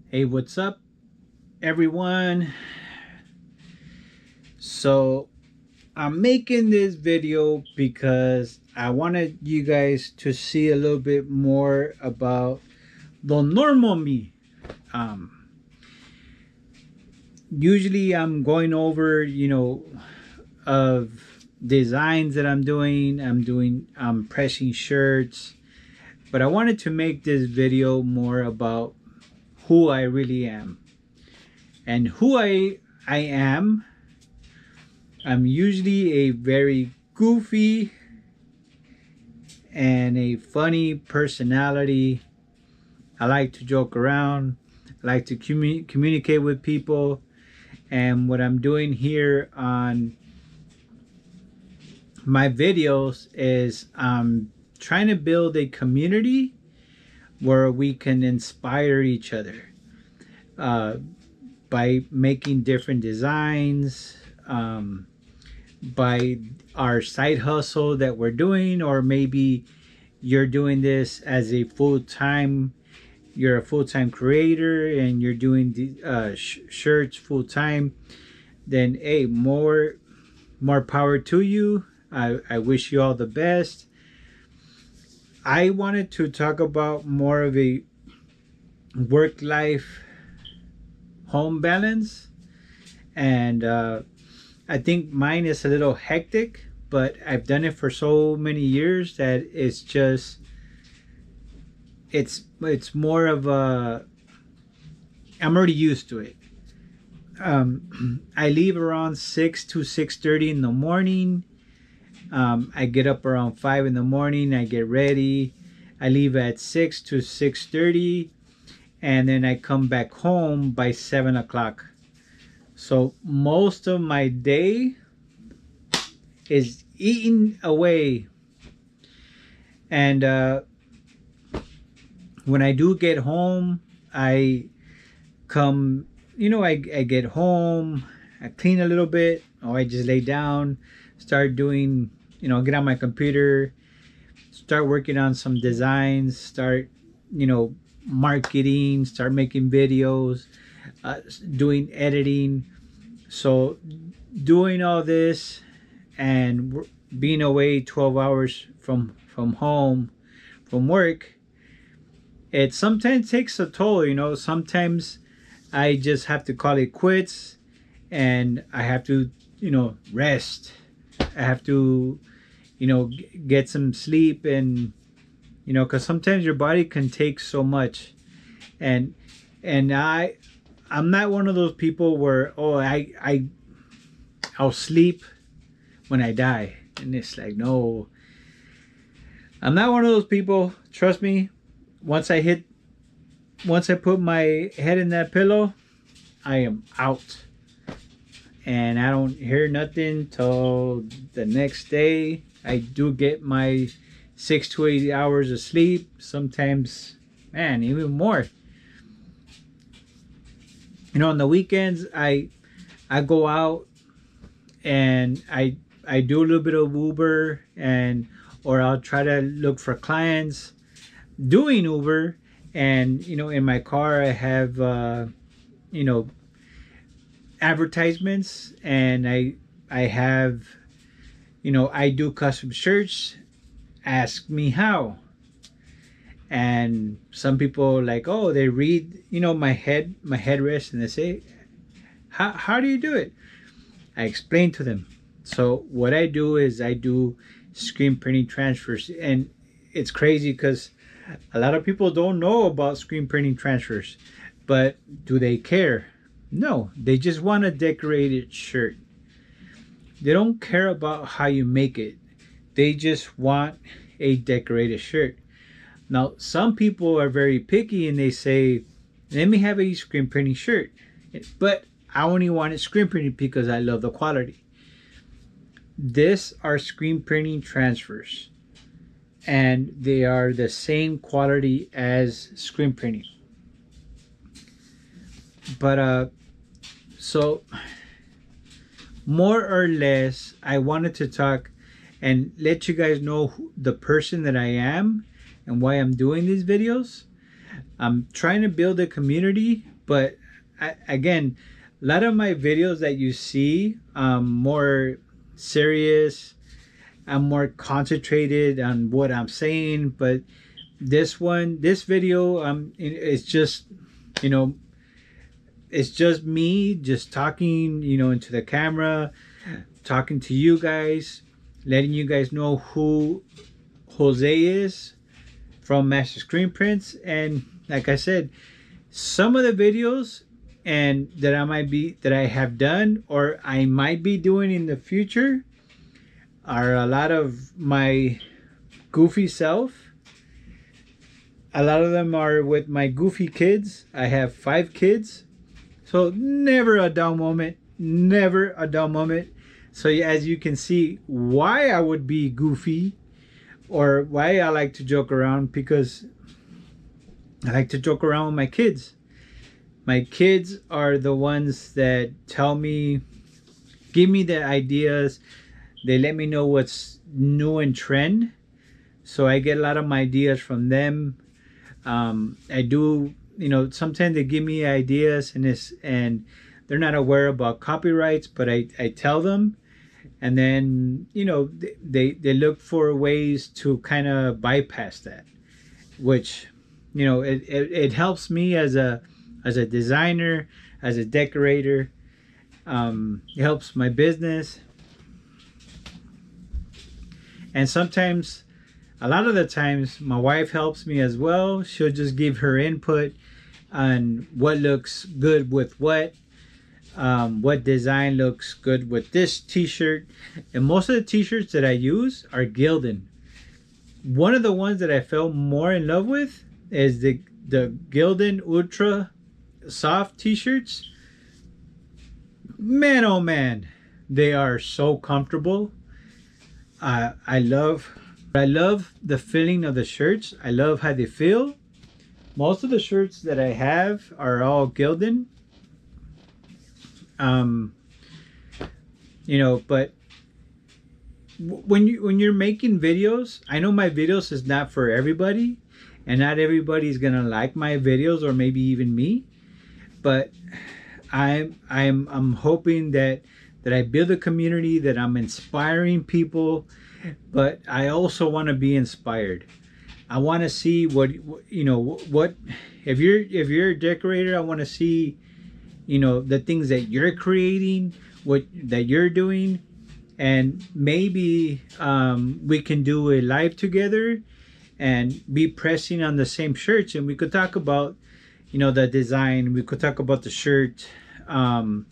Hey, what's up, everyone? So, I'm making this video because I wanted you guys to see a little bit more about the normal me. Um, Usually, I'm going over, of designs that I'm pressing shirts, but I wanted to make this video more about who I really am. And who I am, I'm usually a very goofy and a funny personality. I like to joke around. I like to communicate with people. And what I'm doing here on my videos is trying to build a community where we can inspire each other uh, by making different designs, by our side hustle that we're doing, or maybe you're doing this as a full-time, you're a full-time creator and you're doing the shirts full-time. Then hey, more power to you. I wish you all the best. I wanted to talk about more of a work life home balance, and I think mine is a little hectic, but I've done it for so many years that it's more of a, I'm already used to it. I leave around 6 to 6:30 in the morning. I get up around 5 in the morning. I get ready. I leave at 6 to 6:30, and then I come back home by 7 o'clock. So most of my day is eaten away, and when I do get home, I come, I get home, I clean a little bit, or I just lay down, start doing, get on my computer, start working on some designs, start, marketing, start making videos, doing editing. So doing all this and being away 12 hours from home, from work, it sometimes takes a toll. Sometimes I just have to call it quits, and I have to, rest. I have to, get some sleep, and because sometimes your body can take so much, and I'm not one of those people where, I'll sleep when I die, and it's like, no, I'm not one of those people. Trust me. Once I hit, once I put my head in that pillow, I am out, and I don't hear nothing till the next day. I do get my 6 to 8 hours of sleep. Sometimes, man, even more. On the weekends, I go out and I do a little bit of Uber, and or I'll try to look for clients doing Uber. And in my car I have you know advertisements, and I have, I do custom shirts. Ask me how. And some people, like, oh, they read, my headrest, and they say, how do you do it? I explain to them. So what I do is I do screen printing transfers, and it's crazy because a lot of people don't know about screen printing transfers. But do they care? No, they just want a decorated shirt. They don't care about how you make it. They just want a decorated shirt. Now, some people are very picky and they say, let me have a screen printing shirt. But I only want it screen printed because I love the quality. This are screen printing transfers, and they are the same quality as screen printing. But so more or less, I wanted to talk and let you guys know the person that I am and why I'm doing these videos. I'm trying to build a community But again, a lot of my videos that you see, more serious, I'm more concentrated on what I'm saying. But this video, it's just, you know, it's just me just talking, into the camera, talking to you guys, letting you guys know who Jose is from Master Screen Prints. And like I said, some of the videos and that I have done or I might be doing in the future are a lot of my goofy self. A lot of them are with my goofy kids. I have 5 kids. So never a dull moment. Never a dull moment. So as you can see why I would be goofy or why I like to joke around, because I like to joke around with my kids. My kids are the ones that give me the ideas. They let me know what's new and trend. So I get a lot of my ideas from them. I do, sometimes they give me ideas and they're not aware about copyrights, but I tell them. And then, they look for ways to kind of bypass that, which, it helps me as a designer, as a decorator. It helps my business. And sometimes, a lot of the times, my wife helps me as well. She'll just give her input on what looks good with what design looks good with this t-shirt. And most of the t-shirts that I use are Gildan. One of the ones that I fell more in love with is the Gildan Ultra Soft t-shirts. Man, oh man, they are so comfortable. I love the feeling of the shirts. I love how they feel. Most of the shirts that I have are all Gildan. But when you're making videos, I know my videos is not for everybody, and not everybody's gonna like my videos, or maybe even me. But I'm hoping that I build a community, that I'm inspiring people, but I also want to be inspired. I want to see what if you're a decorator, I want to see the things that you're creating, that you're doing, and maybe we can do a live together and be pressing on the same shirts, and we could talk about the design. We could talk about the shirt and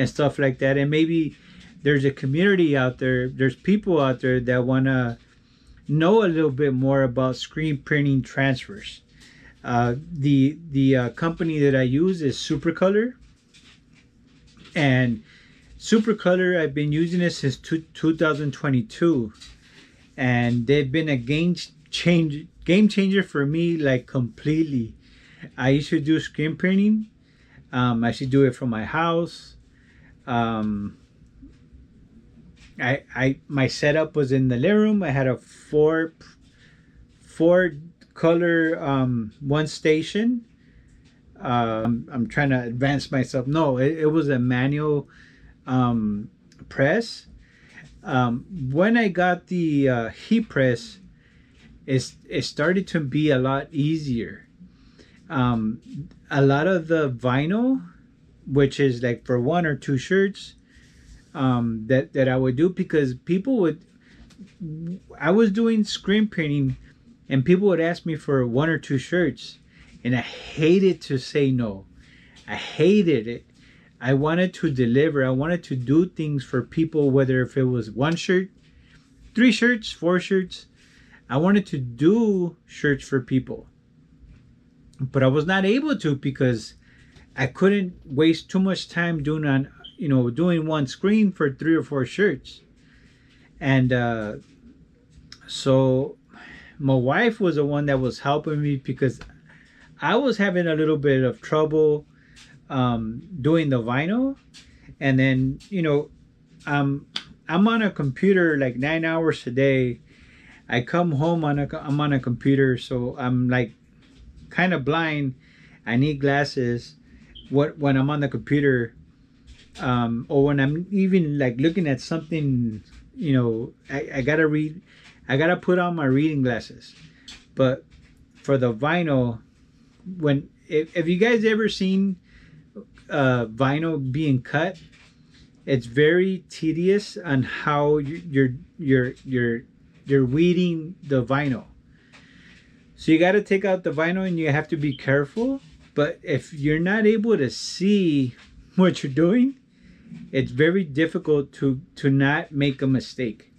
stuff like that. And maybe there's a community out there, there's people out there that want to know a little bit more about screen printing transfers. The company that I use is Supercolor. And Supercolor, I've been using it since 2022, and they've been a game changer for me, like completely. I used to do screen printing. I should do it from my house. My setup was in the living room. I had a four color one station. I'm trying to advance myself. No, it was a manual press. When I got the heat press, it started to be a lot easier. A lot of the vinyl, which is like for 1 or 2 shirts, that I would do, because I was doing screen printing and people would ask me for 1 or 2 shirts, and I hated to say no. I hated it. I wanted to deliver. I wanted to do things for people, whether if it was 1 shirt, 3 shirts, 4 shirts. I wanted to do shirts for people. But I was not able to, because I couldn't waste too much time doing one screen for 3 or 4 shirts. And so my wife was the one that was helping me, because I was having a little bit of trouble doing the vinyl. And then I'm on a computer like 9 hours a day. I come home I'm on a computer, so I'm like kind of blind. I need glasses, when I'm on the computer, or when I'm even like looking at something, I gotta read. I gotta put on my reading glasses. But for the vinyl, when if you guys ever seen vinyl being cut, it's very tedious on how you're weeding the vinyl. So you got to take out the vinyl and you have to be careful. But if you're not able to see what you're doing, it's very difficult to not make a mistake.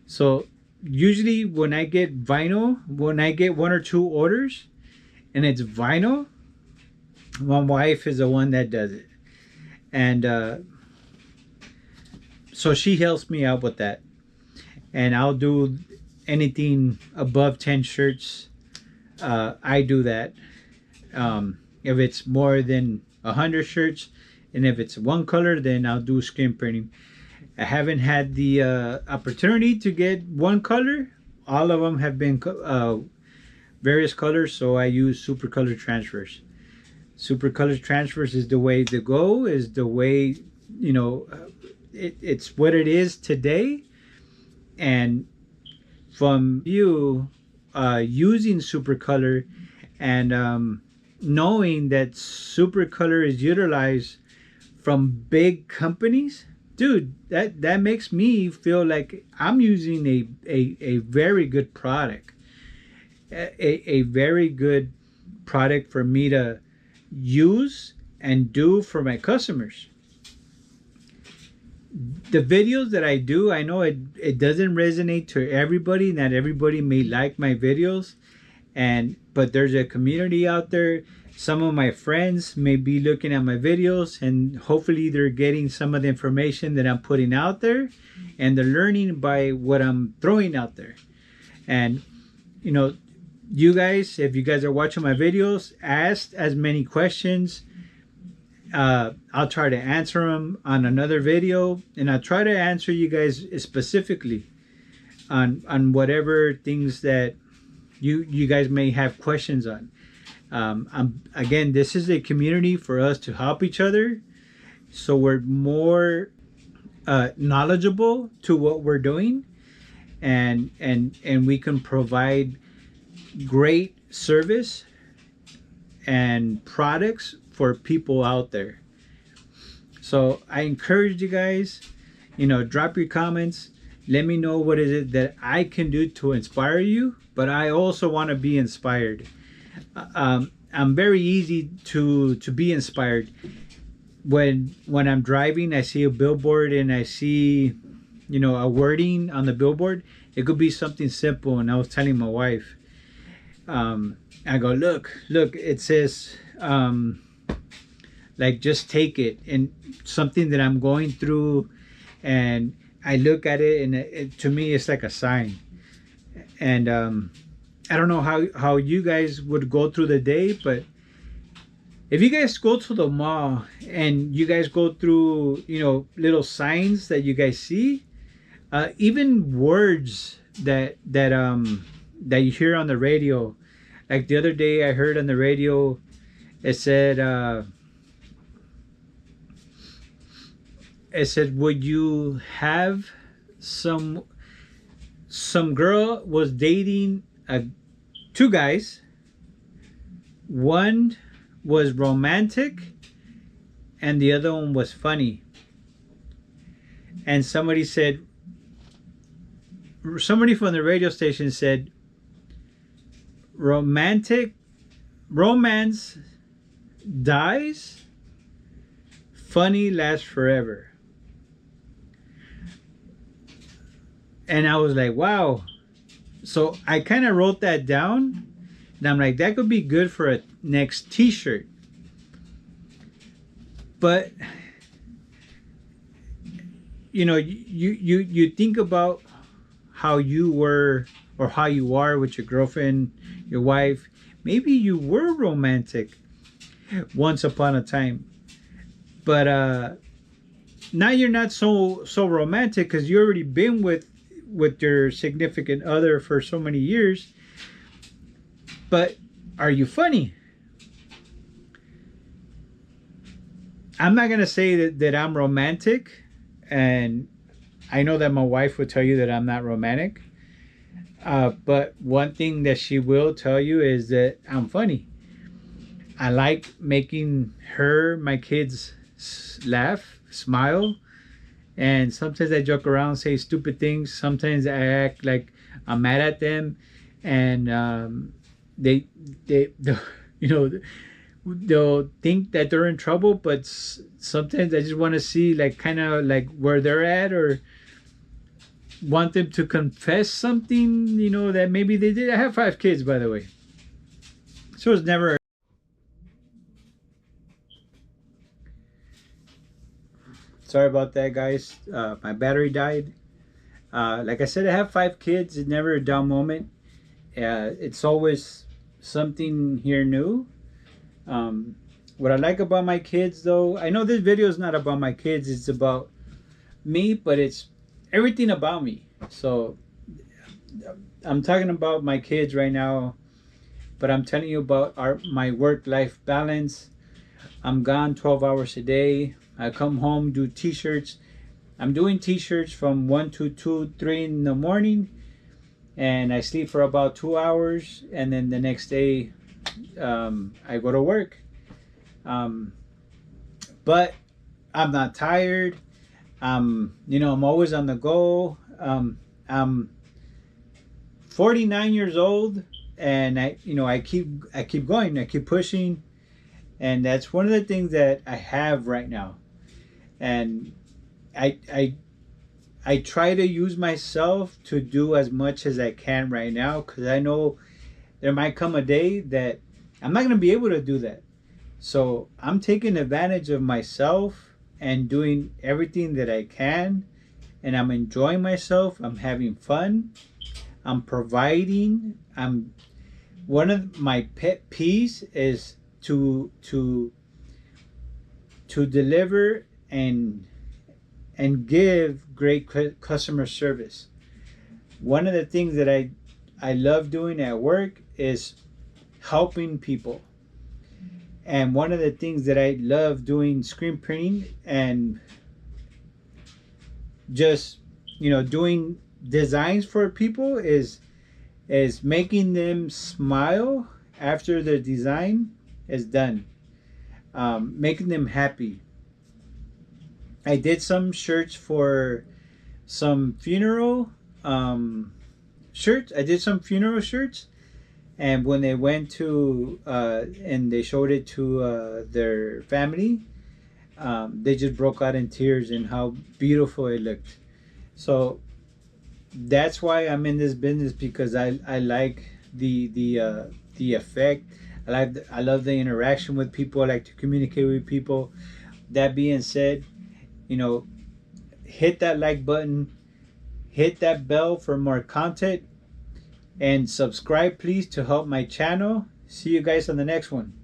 So usually when I get vinyl, when I get one or two orders and it's vinyl, my wife is the one that does it. And so she helps me out with that. And I'll do anything above 10 shirts. I do that. If it's more than 100 shirts, and if it's one color, then I'll do screen printing. I haven't had the opportunity to get one color. All of them have been various colors, so I use super color transfers. Super color transfers is the way to go, is the way, it's what it is today. And from you using super color and knowing that super color is utilized from big companies, dude, that makes me feel like I'm using a very good product, a very good product for me to use and do for my customers. The videos that I do, I know it doesn't resonate to everybody. Not everybody may like my videos, but there's a community out there. Some of my friends may be looking at my videos, and hopefully they're getting some of the information that I'm putting out there, and they're learning by what I'm throwing out there. And you guys, if you guys are watching my videos, ask as many questions. I'll try to answer them on another video, and I'll try to answer you guys specifically on whatever things that you guys may have questions on. Again, this is a community for us to help each other, so we're more knowledgeable to what we're doing, and we can provide great service and products for people out there. So I encourage you guys, drop your comments. Let me know what is it that I can do to inspire you, but I also want to be inspired. I'm very easy to be inspired. When I'm driving, I see a billboard and I see, a wording on the billboard. It could be something simple, and I was telling my wife, I go, look, it says, like, just take it, and something that I'm going through, and I look at it, and to me, it's like a sign. And I don't know how you guys would go through the day, but if you guys go to the mall and you guys go through, little signs that you guys see, even words that you hear on the radio. Like the other day, I heard on the radio, it said, would you have some girl was dating two guys. One was romantic and the other one was funny. And somebody from the radio station said, romance dies, funny lasts forever. And I was like, wow. So I kind of wrote that down, and I'm like, that could be good for a next t-shirt. But you think about how you were or how you are with your girlfriend, your wife. Maybe you were romantic once upon a time, but now you're not so romantic because you already been with your significant other for so many years. But are you funny? I'm not gonna say that I'm romantic, and I know that my wife would tell you that I'm not romantic. But one thing that she will tell you is that I'm funny. I like making her, my kids, laugh, smile, and sometimes I joke around, say stupid things. Sometimes I act like I'm mad at them, and they, they, you know, they'll think that they're in trouble, but sometimes I just want to see like kind of like where they're at, or want them to confess something, that maybe they did. I have 5 kids, by the way, so it's never. Sorry about that, guys. My battery died. Like I said, I have 5 kids. It's never a down moment. It's always something here new. What I like about my kids, though, I know this video is not about my kids. It's about me, but it's everything about me. So I'm talking about my kids right now, but I'm telling you about my work-life balance. I'm gone 12 hours a day. I come home, do t-shirts. I'm doing t-shirts from 1 to 2, 3 in the morning, and I sleep for about 2 hours, and then the next day I go to work. But I'm not tired. I'm always on the go. I'm 49 years old, and I keep going. I keep pushing, and that's one of the things that I have right now. And I try to use myself to do as much as I can right now, because I know there might come a day that I'm not going to be able to do that. So I'm taking advantage of myself and doing everything that I can, and I'm enjoying myself. I'm having fun. I'm providing. I'm One of my pet peeves is to deliver and give great customer service. One of the things that I love doing at work is helping people. And one of the things that I love doing screen printing and just doing designs for people is making them smile after the design is done, making them happy. I did some shirts for some funeral shirts. I did some funeral shirts, and when they went to and they showed it to their family, they just broke out in tears and how beautiful it looked. So that's why I'm in this business, because I like the effect. I love the interaction with people. I like to communicate with people. That being said, hit that like button, hit that bell for more content, and subscribe please to help my channel. See you guys on the next one.